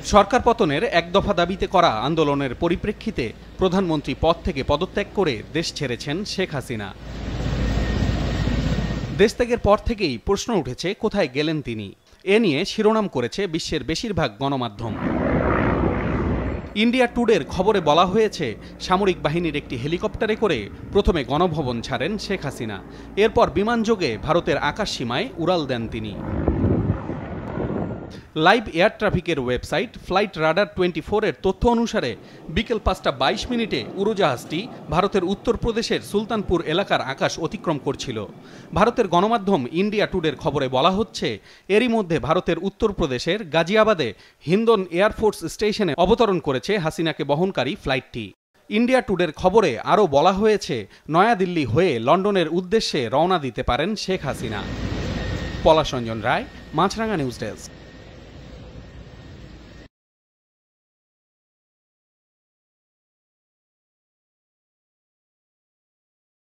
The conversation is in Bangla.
সরকার পতনের এক দফা দাবিতে করা আন্দোলনের পরিপ্রেক্ষিতে প্রধানমন্ত্রী পদ থেকে পদত্যাগ করে দেশ ছেড়েছেন শেখ হাসিনা। দেশত্যাগের পর থেকেই প্রশ্ন উঠেছে কোথায় গেলেন তিনি। এ নিয়ে শিরোনাম করেছে বিশ্বের বেশিরভাগ গণমাধ্যম। ইন্ডিয়া টুডের খবরে বলা হয়েছে, সামরিক বাহিনীর একটি হেলিকপ্টারে করে প্রথমে গণভবন ছাড়েন শেখ হাসিনা। এরপর বিমানযোগে ভারতের আকাশসীমায় উড়াল দেন তিনি। লাইভ এয়ার ট্রাফিকের ওয়েবসাইট ফ্লাইট রাডার 24 এর তথ্য অনুসারে বিকেল 5:22 উড়োজাহাজটি ভারতের উত্তরপ্রদেশের সুলতানপুর এলাকার আকাশ অতিক্রম করছিল। ভারতের গণমাধ্যম ইন্ডিয়া টুডের খবরে বলা হচ্ছে, এরই মধ্যে ভারতের উত্তরপ্রদেশের গাজিয়াবাদে হিন্দন এয়ারফোর্স স্টেশনে অবতরণ করেছে হাসিনাকে বহনকারী ফ্লাইটটি। ইন্ডিয়া টুডের খবরে আরও বলা হয়েছে, নয়াদিল্লি হয়ে লন্ডনের উদ্দেশ্যে রওনা দিতে পারেন শেখ হাসিনা। পলাশ রঞ্জন রায়, মাছরাঙা নিউজ ডেস্ক।